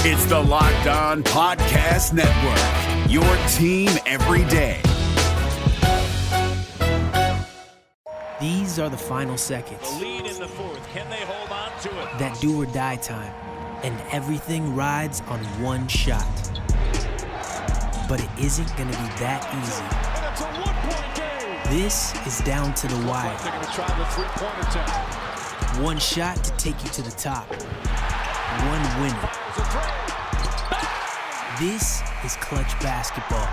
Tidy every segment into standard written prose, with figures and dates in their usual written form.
It's the Locked On Podcast Network, your team every day. These are the final seconds. The lead in the fourth. Can they hold on to it? That do or die time. And everything rides on one shot. But it isn't going to be that easy. And it's a one-point game. This is down to the wire. They're going to try the three-pointer tonight. One shot to take you to the top. One winner. This is clutch basketball.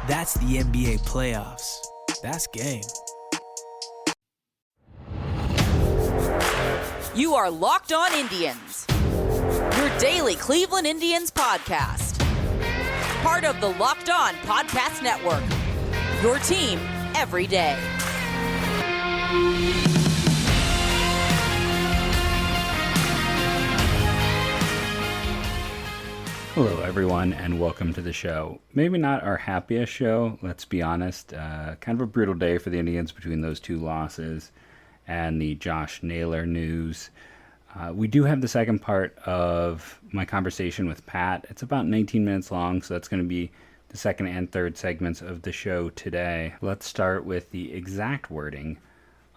That's the NBA playoffs. That's game. You are Locked On Indians, your daily Cleveland Indians podcast. Part of the Locked On Podcast Network, your team every day. Hello, everyone, and welcome to the show. Maybe not our happiest show, let's be honest. Kind of a brutal day for the Indians between those two losses and the Josh Naylor news. We do have the second part of my conversation with Pat. It's about 19 minutes long, so that's going to be the second and third segments of the show today. Let's start with the exact wording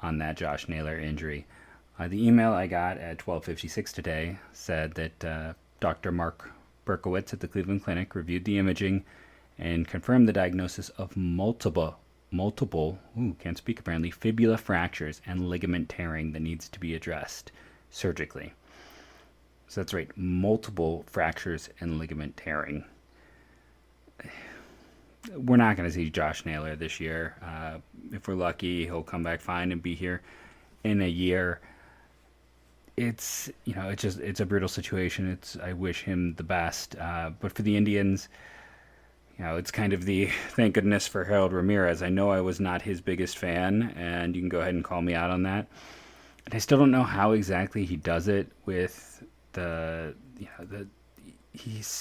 on that Josh Naylor injury. The email I got at 12:56 today said that Dr. Mark Berkowitz at the Cleveland Clinic reviewed the imaging and confirmed the diagnosis of multiple, can't speak apparently, fibula fractures and ligament tearing that needs to be addressed surgically. So that's right, multiple fractures and ligament tearing. We're not going to see Josh Naylor this year. If we're lucky, he'll come back fine and be here in a year. It's a brutal situation. I wish him the best. But for the Indians, it's kind of the thank goodness for Harold Ramirez. I know I was not his biggest fan, and you can go ahead and call me out on that. And I still don't know how exactly he does it with he's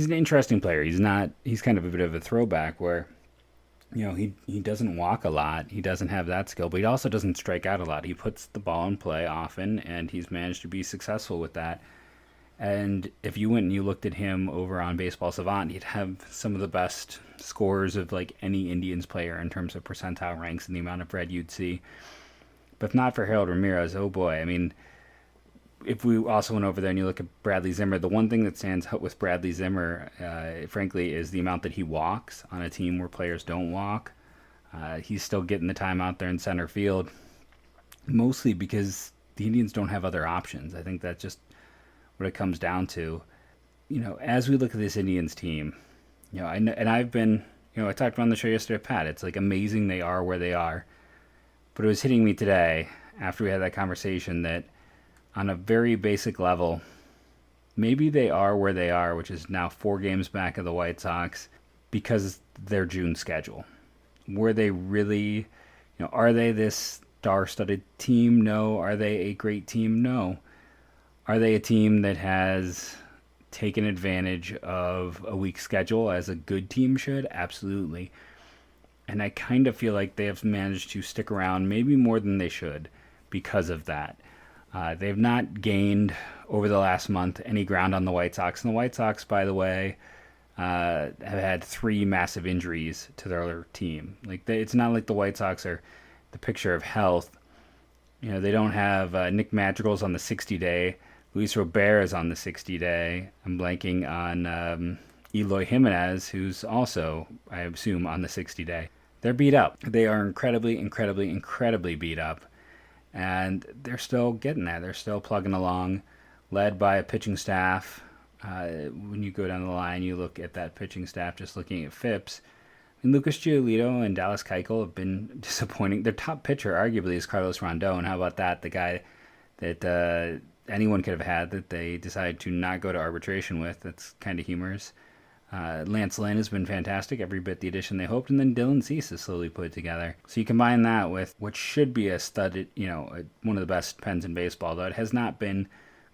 an interesting player. He's kind of a bit of a throwback where, he doesn't walk a lot. He doesn't have that skill, but he also doesn't strike out a lot. He puts the ball in play often, and he's managed to be successful with that. And if you went and you looked at him over on Baseball Savant, he'd have some of the best scores of like any Indians player in terms of percentile ranks and the amount of red you'd see. But if not for Harold Ramirez, oh boy, I mean, if we also went over there and you look at Bradley Zimmer, the one thing that stands out with Bradley Zimmer, frankly, is the amount that he walks on a team where players don't walk. He's still getting the time out there in center field, mostly because the Indians don't have other options. I think that's just what it comes down to. As we look at this Indians team, I talked on the show yesterday, Pat, it's like amazing they are where they are. But it was hitting me today after we had that conversation that on a very basic level, maybe they are where they are, which is now 4 games back of the White Sox, because their June schedule. Were they really, are they this star-studded team? No. Are they a great team? No. Are they a team that has taken advantage of a weak schedule as a good team should? Absolutely. And I kind of feel like they have managed to stick around maybe more than they should because of that. They've not gained over the last month any ground on the White Sox. And the White Sox, by the way, have had 3 massive injuries to their team. It's not like the White Sox are the picture of health. They don't have Nick Madrigal's on the 60-day. Luis Robert is on the 60-day. I'm blanking on Eloy Jimenez, who's also, I assume, on the 60-day. They're beat up. They are incredibly, incredibly, incredibly beat up. And they're still getting there. They're still plugging along, led by a pitching staff. When you go down the line, you look at that pitching staff, just looking at FIPS. Lucas Giolito and Dallas Keuchel have been disappointing. Their top pitcher, arguably, is Carlos Rondon. How about that? The guy that anyone could have had that they decided to not go to arbitration with. That's kind of humorous. Lance Lynn has been fantastic, every bit the addition they hoped, and then Dylan Cease is slowly put together. So you combine that with what should be a studded, one of the best pens in baseball, though it has not been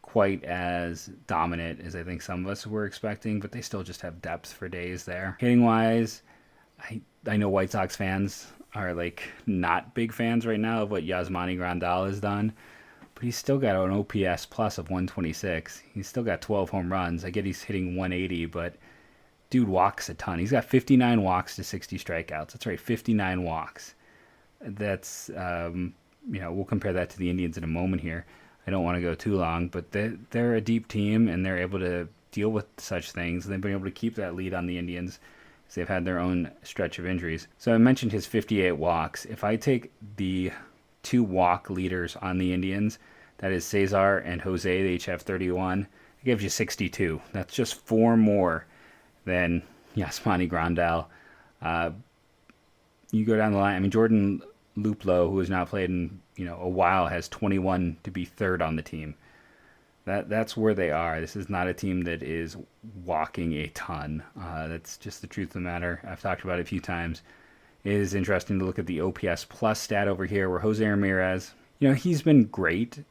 quite as dominant as I think some of us were expecting, but they still just have depth for days there. Hitting-wise, I know White Sox fans are not big fans right now of what Yasmani Grandal has done, but but he's still got an OPS plus of 126. He's still got 12 home runs. I get he's hitting 180, but dude walks a ton. He's got 59 walks to 60 strikeouts. That's right, 59 walks. That's, we'll compare that to the Indians in a moment here. I don't want to go too long, but they're a deep team, and they're able to deal with such things. They've been able to keep that lead on the Indians as they've had their own stretch of injuries. So I mentioned his 58 walks. If I take the 2 walk leaders on the Indians, that is Cesar and Jose, they each have 31, it gives you 62. That's just 4 more than Yasmani Grandal. You go down the line, I mean, Jordan Luplow, who has not played in a while, has 21 to be third on the team. That's where they are. This is not a team that is walking a ton. That's just the truth of the matter. I've talked about it a few times. It is interesting to look at the OPS plus stat over here, where Jose Ramirez, he's been great.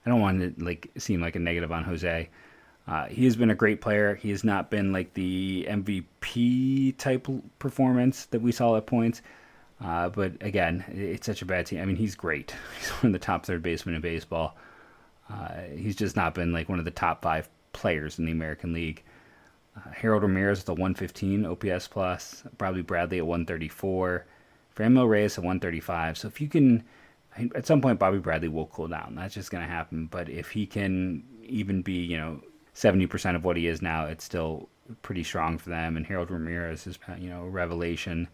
I don't want to seem like a negative on Jose. He has been a great player. He has not been like the MVP type performance that we saw at points. But again, it's such a bad team. I mean, he's great. He's one of the top third basemen in baseball. He's just not been like one of the top 5 players in the American League. Harold Ramirez with a 115 OPS plus, Bobby Bradley at 134, Franmil Reyes at 135. So if you can, at some point Bobby Bradley will cool down. That's just going to happen. But if he can even be, 70% of what he is now, it's still pretty strong for them. And Harold Ramirez is, a revelation.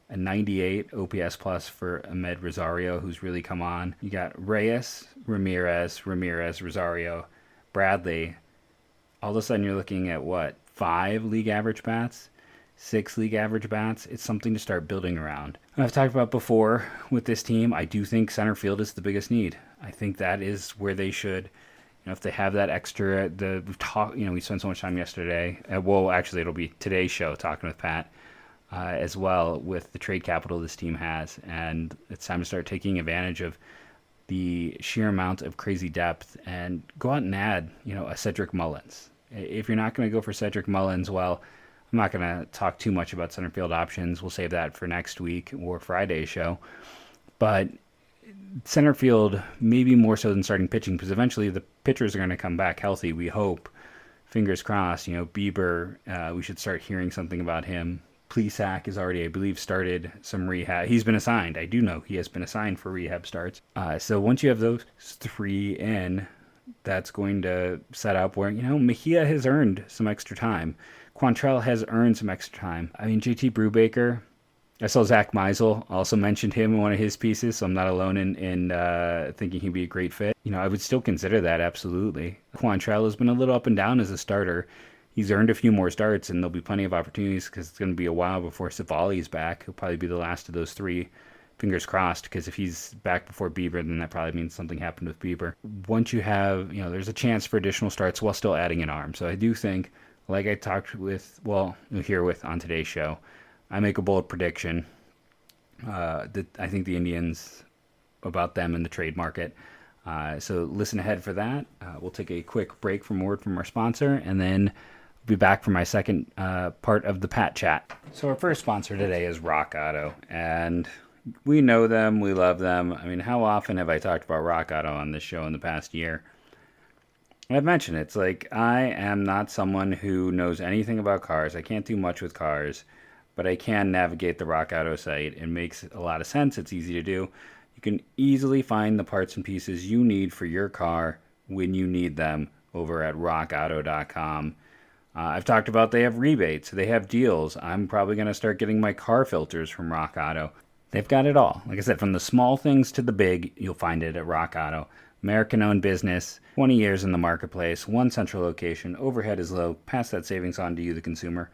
A 98 OPS plus for Ahmed Rosario, who's really come on. You got Reyes, Ramirez, Rosario, Bradley. All of a sudden you're looking at 5 league average bats, 6 league average bats. It's something to start building around. I've talked about before with this team, I do think center field is the biggest need. I think that is where they should, if they have that extra, we spent so much time yesterday. Actually it'll be today's show talking with Pat. As well with the trade capital this team has, and it's time to start taking advantage of the sheer amount of crazy depth and go out and add, a Cedric Mullins. If you're not going to go for Cedric Mullins, well, I'm not going to talk too much about center field options. We'll save that for next week or Friday's show. But center field, maybe more so than starting pitching, because eventually the pitchers are going to come back healthy, we hope. Fingers crossed. Bieber, we should start hearing something about him. Plesac has already, I believe, started some rehab. He's been assigned. I do know he has been assigned for rehab starts. So once you have those 3 in, that's going to set up where, Mejia has earned some extra time. Quantrell has earned some extra time. I mean, JT Brubaker, I saw Zach Meisel also mentioned him in one of his pieces, so I'm not alone in thinking he'd be a great fit. I would still consider that, absolutely. Quantrell has been a little up and down as a starter. He's earned a few more starts, and there'll be plenty of opportunities because it's going to be a while before Savali's back. He'll probably be the last of those 3. Fingers crossed, because if he's back before Bieber, then that probably means something happened with Bieber. Once you have, there's a chance for additional starts while still adding an arm. So I do think, like I talked with, on today's show, I make a bold prediction that I think the Indians, about them in the trade market. So listen ahead for that. We'll take a quick break from word from our sponsor, and then be back for my second part of the Pat Chat. So our first sponsor today is Rock Auto, and we know them, we love them. I mean, how often have I talked about Rock Auto on this show in the past year? I've mentioned it's like I am not someone who knows anything about cars. I can't do much with cars, but I can navigate the Rock Auto site. It makes a lot of sense. It's easy to do. You can easily find the parts and pieces you need for your car when you need them over at rockauto.com. I've talked about they have rebates, they have deals. I'm probably going to start getting my car filters from Rock Auto. They've got it all. Like I said, from the small things to the big, you'll find it at Rock Auto. American-owned business, 20 years in the marketplace, one central location, overhead is low, pass that savings on to you, the consumer.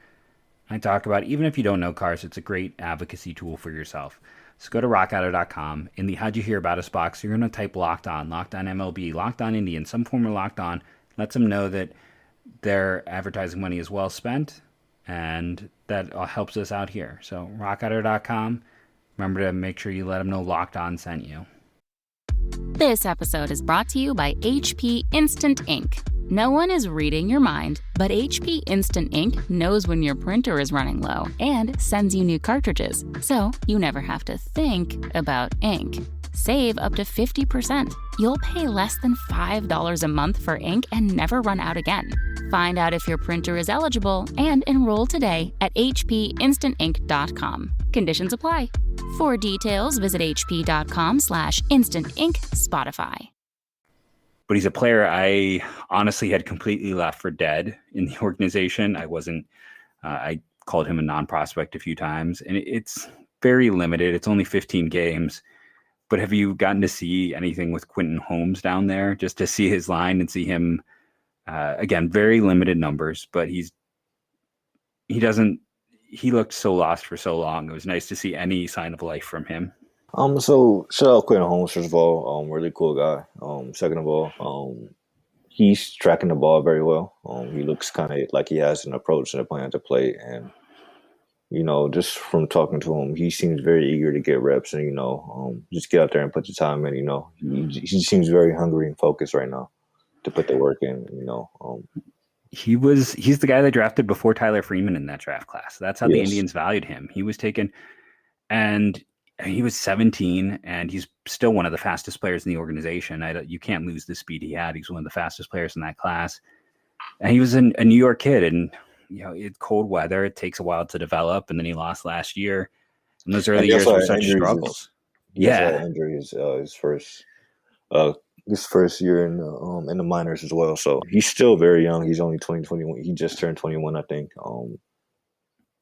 I talk about, even if you don't know cars, it's a great advocacy tool for yourself. So go to rockauto.com. In the How'd You Hear About Us box, you're going to type Locked On MLB, Locked On Indian, some form of Locked On. Lets them know that their advertising money is well spent, and that helps us out here. So rockauto.com. Remember to make sure you let them know Locked On sent you. This episode is brought to you by HP Instant Ink. No one is reading your mind, but HP Instant Ink knows when your printer is running low and sends you new cartridges, so you never have to think about ink. Save up to 50%. You'll pay less than $5 a month for ink and never run out again. Find out if your printer is eligible and enroll today at hpinstantink.com. Conditions apply. For details, visit hp.com/instantink Spotify. But he's a player I honestly had completely left for dead in the organization. I called him a non-prospect a few times, and it's very limited. It's only 15 games. But have you gotten to see anything with Quentin Holmes down there, just to see his line and see him, again, very limited numbers, but he looked so lost for so long. It was nice to see any sign of life from him. So shout out Quentin Holmes, first of all, really cool guy. Second of all, he's tracking the ball very well. He looks kind of like he has an approach and a plan to play. And, just from talking to him, he seems very eager to get reps and, just get out there and put the time in, He seems very hungry and focused right now to put the work in, He's the guy they drafted before Tyler Freeman in that draft class. That's how the Indians valued him. He was taken, and he was 17, and he's still one of the fastest players in the organization. You can't lose the speed he had. He's one of the fastest players in that class. And he was a New York kid, and it's cold weather. It takes a while to develop, and then he lost last year. And those early years were such struggles. Injuries his first year in the minors as well. So he's still very young. He's only 21. He just turned 21, I think.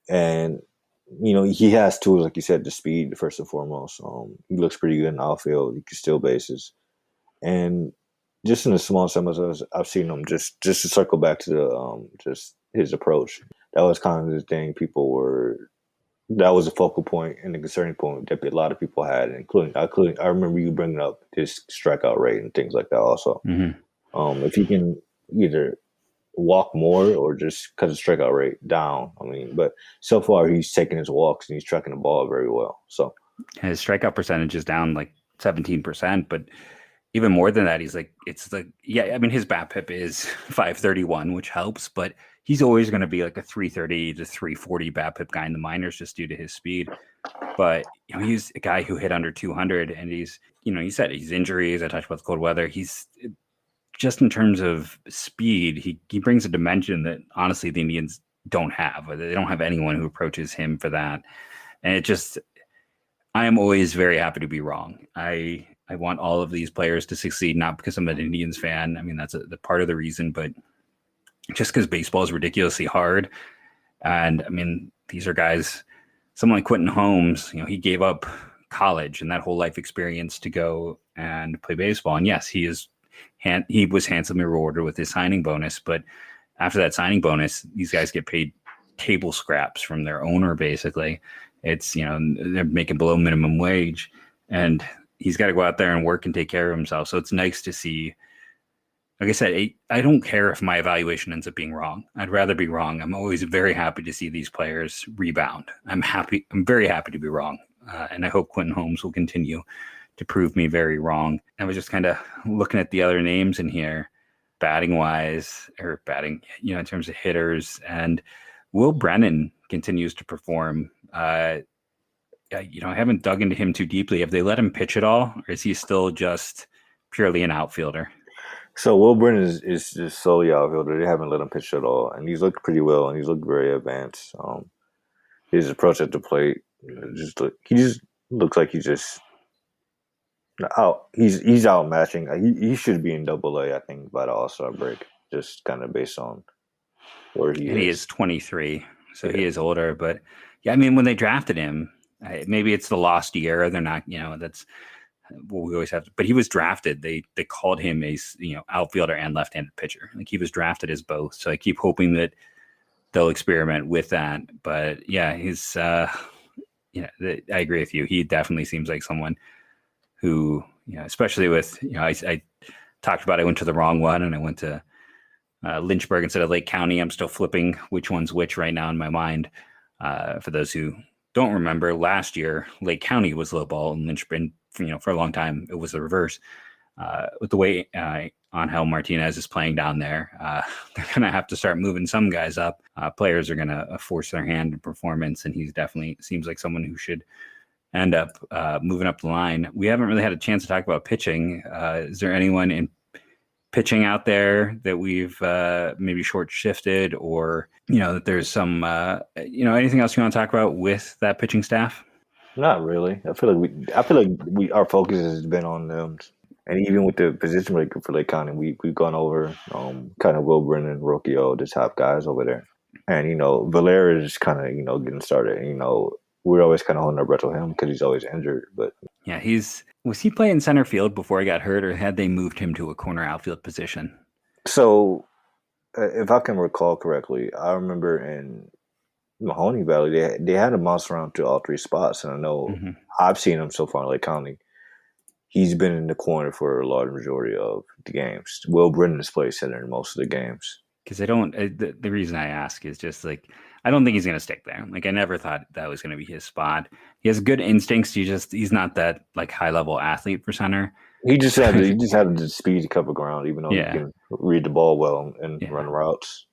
And he has tools, like you said, the speed first and foremost. He looks pretty good in the outfield. He can steal bases, and just in the small samples I've seen him, just to circle back to the just his approach. That was kind of the thing that was a focal point and the concerning point that a lot of people had, including I remember you bringing up his strikeout rate and things like that also. Mm-hmm. If he can either walk more or just cut his strikeout rate down. But so far he's taking his walks and he's tracking the ball very well. So his strikeout percentage is down like 17%, but even more than that, his BABIP is 531, which helps, but he's always going to be like a 330 to 340 BABIP guy in the minors just due to his speed. But he's a guy who hit under 200, and he said he's injuries. I talked about the cold weather. He's just in terms of speed, he brings a dimension that honestly the Indians don't have. They don't have anyone who approaches him for that. And I am always very happy to be wrong. I want all of these players to succeed, not because I'm an Indians fan. That's the part of the reason, but just because baseball is ridiculously hard. And these are guys, someone like Quentin Holmes, he gave up college and that whole life experience to go and play baseball. And yes, he was handsomely rewarded with his signing bonus, but after that signing bonus, these guys get paid table scraps from their owner. Basically, it's they're making below minimum wage, and he's got to go out there and work and take care of himself. So it's nice to see. Like I said, I don't care if my evaluation ends up being wrong. I'd rather be wrong. I'm always very happy to see these players rebound. I'm very happy to be wrong, and I hope Quentin Holmes will continue to prove me very wrong. I was just kind of looking at the other names in here, batting in terms of hitters, and Will Brennan continues to perform. I haven't dug into him too deeply. Have they let him pitch at all, or is he still just purely an outfielder? So Will Brennan is just solely outfielder. They haven't let him pitch at all, and he's looked pretty well, and he's looked very advanced. His approach at the plate, he just looks like he's just out. He's out matching. He should be in Double-A, I think, by the All-Star break. Just kind of based on where he is. He is 23, so he is older. But yeah, when they drafted him, maybe it's the lost year. They're not, that's what we always have. But he was drafted. They called him a outfielder and left-handed pitcher. Like he was drafted as both. So I keep hoping that they'll experiment with that. But yeah, he's I agree with you. He definitely seems like someone who, especially with, I talked about I went to the wrong one and I went to Lynchburg instead of Lake County. I'm still flipping which one's which right now in my mind. For those who don't remember, last year, Lake County was low ball and Lynchburg, for a long time, it was the reverse. With the way Angel Martinez is playing down there, they're going to have to start moving some guys up. Players are going to force their hand in performance, and he's definitely seems like someone who should end up moving up the line. We haven't really had a chance to talk about pitching. Is there anyone in pitching out there that we've maybe short shifted, or that there's some anything else you want to talk about with that pitching staff? Not really. I feel like our focus has been on them, and even with the position breaker for Lake County, we've gone over kind of Will Brennan, Rocchio, the top guys over there, and Valera is kind of getting started. We're always kind of holding our breath with him because he's always injured. But yeah, was he playing center field before he got hurt, or had they moved him to a corner outfield position? So, if I can recall correctly, I remember in Mahoney Valley they had him bounce around to all three spots, and I know I've seen him so far in Lake County. He's been in the corner for a large majority of the games. Will Brennan has played center in most of the games. Because I don't. The reason I ask is just like, I don't think he's going to stick there. Like, I never thought that was going to be his spot. He has good instincts. He's not that like high level athlete for center. He just had the speed to cover ground, even though he can read the ball well and run routes.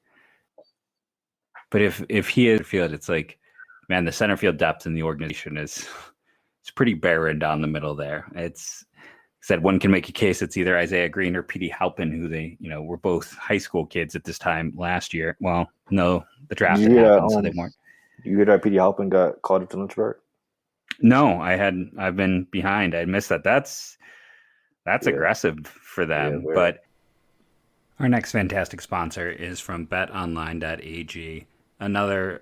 But if he is field, it's like, man, the center field depth in the organization it's pretty barren down the middle there. It's said one can make a case it's either Isaiah Green or Petey Halpin, who they were both high school kids at this time last year. Well, no, the draft happened, so they weren't. You hear that Petey Halpin got called up to Lynchburg? No, I've been behind. I missed that. That's aggressive for them. Yeah, but our next fantastic sponsor is from betonline.ag. Another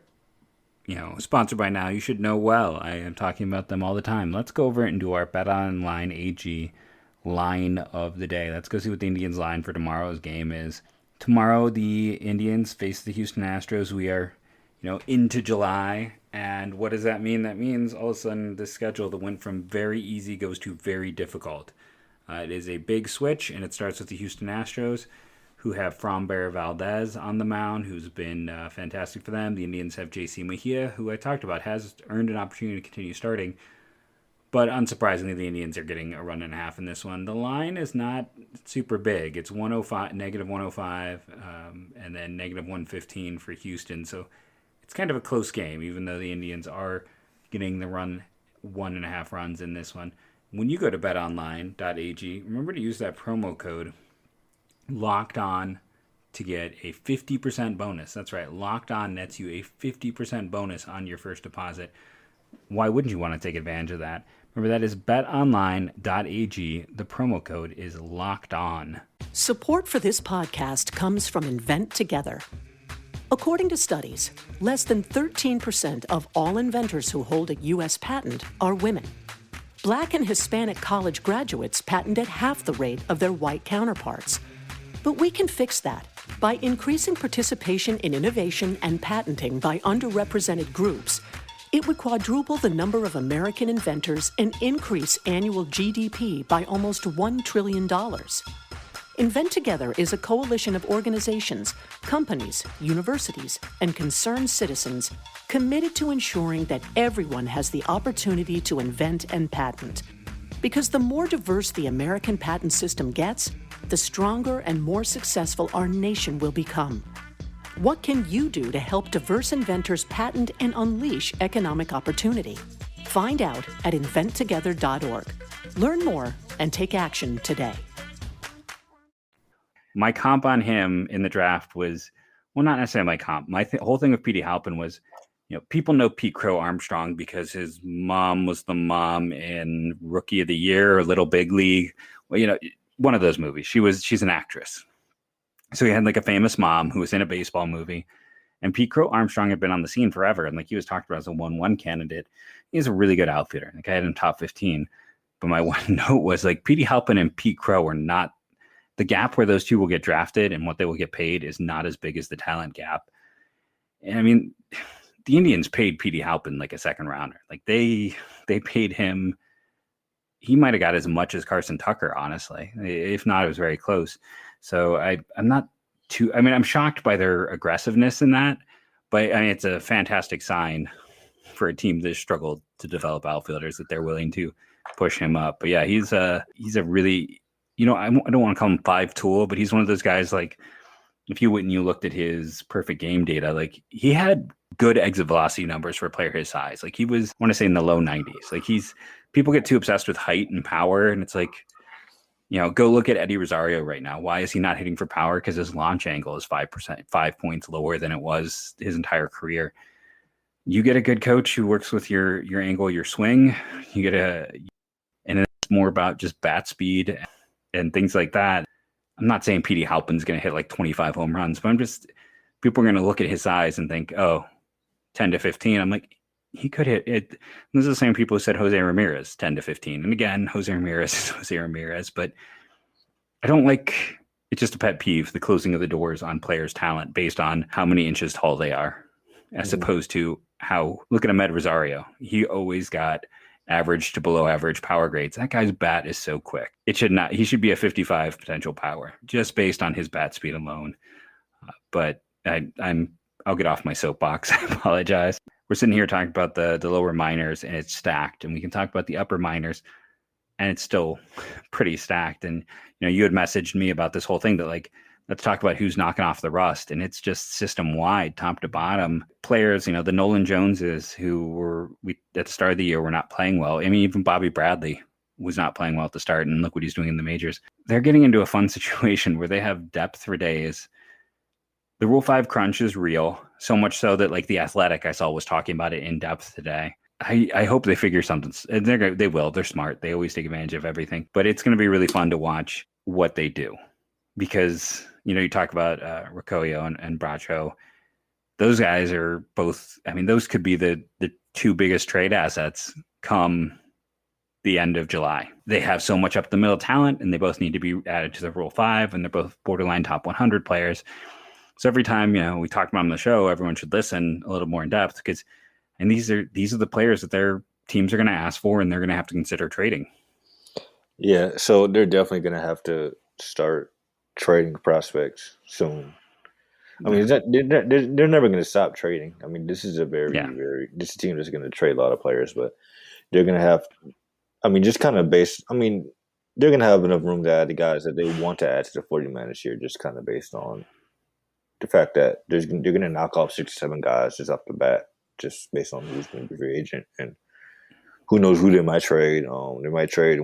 sponsored by now, you should know well. I am talking about them all the time. Let's go over and do our BetOnline AG line of the day. Let's go see what the Indians line for tomorrow's game is. Tomorrow, the Indians face the Houston Astros. We are, into July. And what does that mean? That means all of a sudden the schedule that went from very easy goes to very difficult. It is a big switch, and it starts with the Houston Astros, who have Framber Valdez on the mound, who's been fantastic for them. The Indians have J.C. Mejia, who I talked about, has earned an opportunity to continue starting. But unsurprisingly, the Indians are getting a run and a half in this one. The line is not super big. It's negative 105, and then negative 115 for Houston. So it's kind of a close game, even though the Indians are getting the 1.5 runs in this one. When you go to betonline.ag, remember to use that promo code Locked On to get a 50% bonus. That's right. Locked On nets you a 50% bonus on your first deposit. Why wouldn't you want to take advantage of that? Remember, that is betonline.ag. The promo code is Locked On. Support for this podcast comes from Invent Together. According to studies, less than 13% of all inventors who hold a U.S. patent are women. Black and Hispanic college graduates patent at half the rate of their white counterparts. But we can fix that by increasing participation in innovation and patenting by underrepresented groups. It would quadruple the number of American inventors and increase annual GDP by almost $1 trillion. Invent Together is a coalition of organizations, companies, universities, and concerned citizens committed to ensuring that everyone has the opportunity to invent and patent. Because the more diverse the American patent system gets, the stronger and more successful our nation will become. What can you do to help diverse inventors patent and unleash economic opportunity? Find out at inventtogether.org. Learn more and take action today. My comp on him in the draft was, well, not necessarily my comp. My whole thing with Petey Halpin was, people know Pete Crow Armstrong because his mom was the mom in Rookie of the Year or Little Big League. Well, one of those movies. She's an actress. So he had like a famous mom who was in a baseball movie, and Pete Crow Armstrong had been on the scene forever. And like he was talked about as a 1-1 candidate. He's a really good outfitter. Like I had him top 15, but my one note was like Petey Halpin and Pete Crow are not, the gap where those two will get drafted and what they will get paid is not as big as the talent gap. And I mean, the Indians paid Petey Halpin like a second rounder. Like they paid him. He might have got as much as Carson Tucker, honestly. If not, it was very close. So I'm shocked by their aggressive-ness in that, but I mean, it's a fantastic sign for a team that struggled to develop outfielders that they're willing to push him up. But yeah, he's a really, I don't want to call him five-tool, but he's one of those guys, like, if you went and you looked at his perfect game data, like he had good exit velocity numbers for a player his size. Like he was, I want to say in the low 90s. Like people get too obsessed with height and power. And it's like, go look at Eddie Rosario right now. Why is he not hitting for power? Because his launch angle is 5 points lower than it was his entire career. You get a good coach who works with your angle, your swing. And it's more about just bat speed and things like that. I'm not saying Petey Halpin's going to hit like 25 home runs, but people are going to look at his size and think, 10 to 15. I'm like, he could hit it. Those are the same people who said Jose Ramirez 10 to 15. And again, Jose Ramirez is Jose Ramirez, but I don't like, it's just a pet peeve, the closing of the doors on players' talent based on how many inches tall they are, as opposed to look at Ahmed Rosario. He always got average to below average power grades. That guy's bat is so quick. He should be a 55 potential power just based on his bat speed alone. But I'll get off my soapbox. I apologize. We're sitting here talking about the lower minors and it's stacked, and we can talk about the upper minors and it's still pretty stacked. And, you had messaged me about this whole thing that like, let's talk about who's knocking off the rust. And it's just system wide, top to bottom. Players, the Nolan Joneses who at the start of the year were not playing well. I mean, even Bobby Bradley was not playing well at the start, and look what he's doing in the majors. They're getting into a fun situation where they have depth for days. The Rule 5 crunch is real, so much so that like The Athletic I saw was talking about it in depth today. I hope they figure something. They will. They're smart. They always take advantage of everything. But it's going to be really fun to watch what they do, because you talk about Roccoio and Bracho. Those guys are both. I mean, those could be the two biggest trade assets come the end of July. They have so much up the middle talent, and they both need to be added to the Rule 5, and they're both borderline top 100 players. So every time, we talk about them on the show, everyone should listen a little more in depth, and these are the players that their teams are going to ask for, and they're going to have to consider trading. Yeah, so they're definitely going to have to start trading prospects soon. I mean, they're never going to stop trading. I mean, this is a this is a team that's going to trade a lot of players, but they're going to have, just kind of they're going to have enough room to add the guys that they want to add to the 40-man this year, just kind of based on the fact that they're going to knock off 6 or 7 guys just off the bat, just based on who's going to be free agent, and who knows who they might trade. They might trade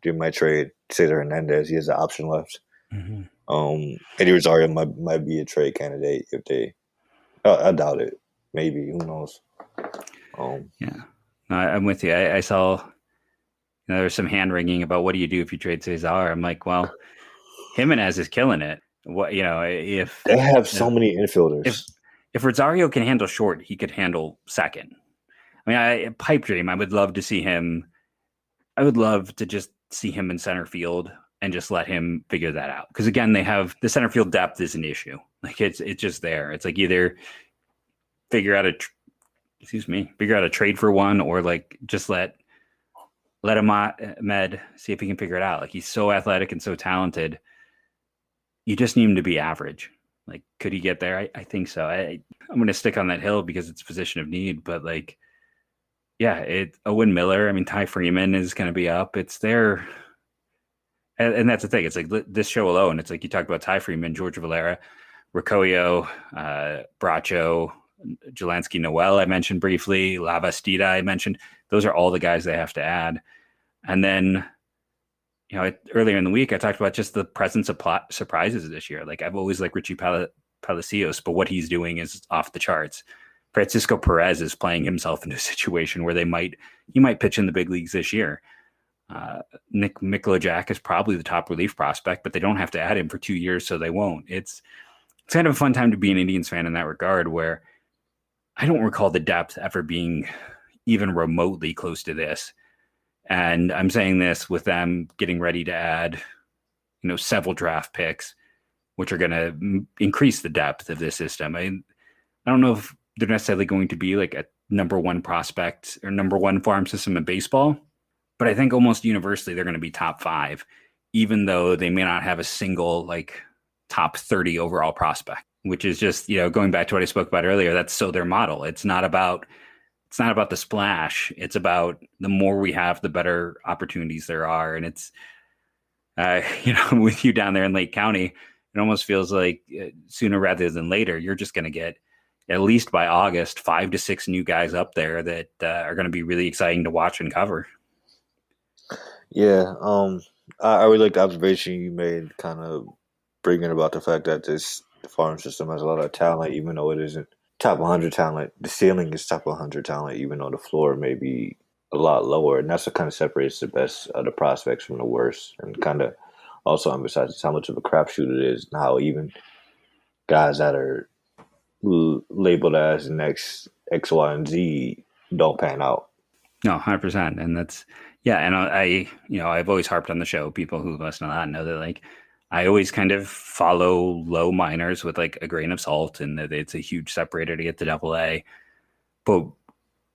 they might trade Cesar Hernandez. He has an option left. Mm-hmm. Eddie Rosario might be a trade candidate if they. I doubt it. Maybe, who knows? Yeah, no, I'm with you. I saw. There's some hand wringing about what do you do if you trade Cesar. I'm like, well, Jimenez is killing it. What if they have so many infielders. If Rosario can handle short, he could handle second. I mean, pipe dream. I would love to see him. I would love to just see him in center field and just let him figure that out. Because again, they have the center field depth is an issue. Like it's just there. It's like either figure out a trade for one, or like just let Ahmed see if he can figure it out. Like he's so athletic and so talented. You just need him to be average. Like, could he get there? I think so. I'm going to stick on that hill because it's a position of need. But like, yeah, Owen Miller. I mean, Ty Freeman is going to be up. It's there. And that's the thing. It's like this show alone. It's like you talk about Ty Freeman, George Valera, Roccoio, Bracho, Jelansky Noel, I mentioned briefly, Lavastida, I mentioned. Those are all the guys they have to add. And then, earlier in the week, I talked about just the presence of surprises this year. Like I've always liked Richie Palacios, but what he's doing is off the charts. Francisco Perez is playing himself into a situation where he might pitch in the big leagues this year. Nick Mikolajczak is probably the top relief prospect, but they don't have to add him for 2 years, so they won't. It's kind of a fun time to be an Indians fan in that regard, where I don't recall the depth ever being even remotely close to this. And I'm saying this with them getting ready to add, several draft picks, which are going to increase the depth of this system. I don't know if they're necessarily going to be like a number one prospect or number one farm system in baseball, but I think almost universally they're going to be top 5, even though they may not have a single like top 30 overall prospect, which is just, going back to what I spoke about earlier. That's so their model. It's not about the splash. It's about the more we have, the better opportunities there are. And it's, with you down there in Lake County, it almost feels like sooner rather than later, you're just going to get at least by August, 5 to 6 new guys up there that are going to be really exciting to watch and cover. Yeah, I really like the observation you made, kind of bringing about the fact that this farm system has a lot of talent, even though it isn't top 100 talent. The ceiling is top 100 talent, even though the floor may be a lot lower, and that's what kind of separates the best of the prospects from the worst, and kind of also emphasizes how much of a crapshoot it is, and how even guys that are labeled as next X, Y, and Z don't pan out. No, 100%. And that's, yeah. And I've always harped on the show. People who listen to that know that, like, I always kind of follow low minors with like a grain of salt, and that it's a huge separator to get to AA. But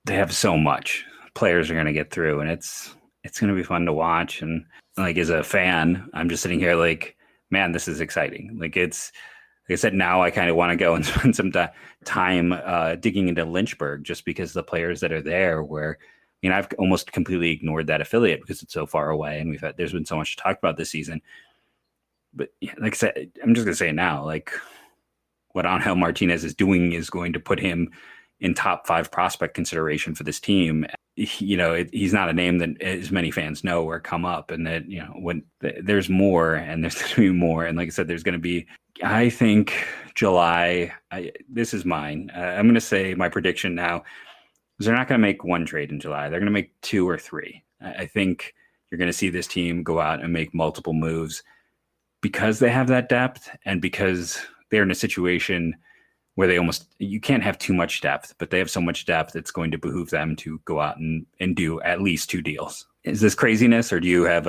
they have so much. Players are going to get through, and it's going to be fun to watch. And like, as a fan, I'm just sitting here like, man, this is exciting. Like, it's, like I said, now I kind of want to go and spend some time digging into Lynchburg, just because the players that are there, where, I've almost completely ignored that affiliate because it's so far away, and there's been so much to talk about this season. But like I said, I'm just going to say it now, like, what Angel Martinez is doing is going to put him in top 5 prospect consideration for this team. He's not a name that as many fans know or come up, and that, when there's more, and there's going to be more. And like I said, there's going to be, I think, July. This is mine. I'm going to say my prediction now is they're not going to make one trade in July. They're going to make 2 or 3. I think you're going to see this team go out and make multiple moves because they have that depth, and because they're in a situation where you can't have too much depth, but they have so much depth, it's going to behoove them to go out and do at least 2 deals. Is this craziness, or do you have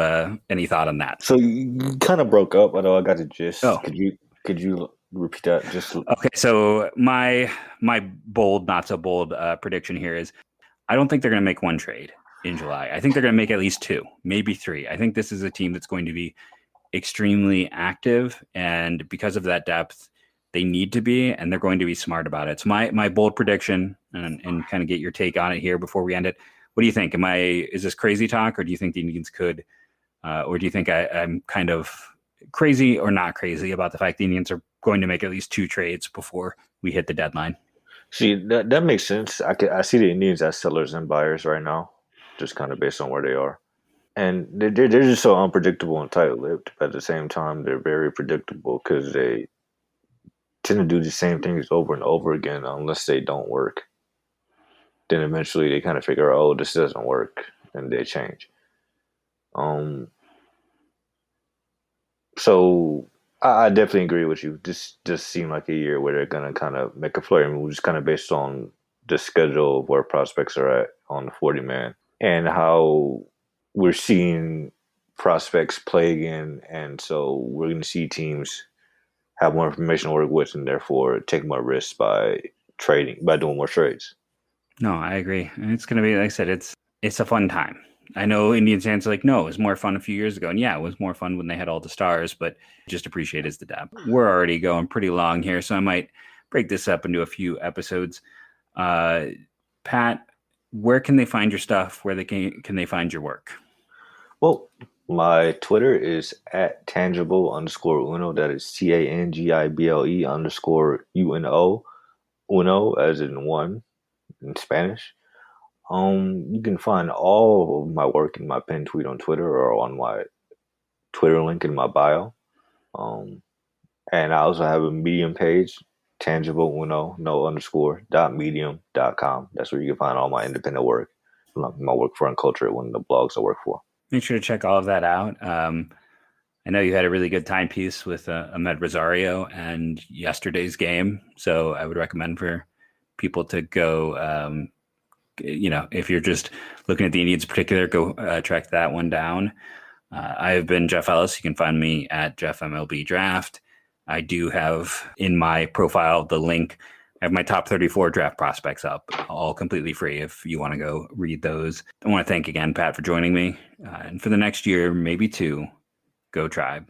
any thought on that? So you kind of broke up, although I got the gist. Oh. Could you repeat that? Okay, so my bold, not so bold prediction here is, I don't think they're going to make one trade in July. I think they're going to make at least 2, maybe 3. I think this is a team that's going to be extremely active, and because of that depth, they need to be, and they're going to be smart about it. It's my bold prediction, and kind of get your take on it here before we end it. What do you think? Is this crazy talk, or do you think the Indians could, or do you think I'm kind of crazy or not crazy about the fact the Indians are going to make at least 2 trades before we hit the deadline? See, that makes sense. I see the Indians as sellers and buyers right now, just kind of based on where they are. And they're just so unpredictable and tight-lipped, but at the same time, they're very predictable because they tend to do the same things over and over again unless they don't work. Then eventually they kind of figure out, oh, this doesn't work, and they change. So I definitely agree with you. This just seemed like a year where they're going to kind of make a flurry of moves, kind of based on the schedule of where prospects are at on the 40-man, and how we're seeing prospects play again. And so we're going to see teams have more information to work with, and therefore take more risks by doing more trades. No, I agree. And it's going to be, like I said, it's a fun time. I know Indian fans are like, no, it was more fun a few years ago. And yeah, it was more fun when they had all the stars, but just appreciate is the depth. We're already going pretty long here, so I might break this up into a few episodes. Pat, where can they find your stuff? Where can they find your work? Well, my Twitter is at tangible_uno. That is TANGIBLE_UNO. Uno as in one in Spanish. You can find all of my work in my pinned tweet on Twitter or on my Twitter link in my bio. And I also have a Medium page, tangibleuno_medium.com. That's where you can find all my independent work, my work for Uncultured, one of the blogs I work for. Make sure to check all of that out. I know you had a really good timepiece with Ahmed Rosario and yesterday's game, so I would recommend for people to go, if you're just looking at the Indians in particular, go track that one down. I have been Jeff Ellis. You can find me at JeffMLBDraft. I do have in my profile the link. I have my top 34 draft prospects up, all completely free if you want to go read those. I want to thank again, Pat, for joining me. And for the next year, maybe 2, go Tribe.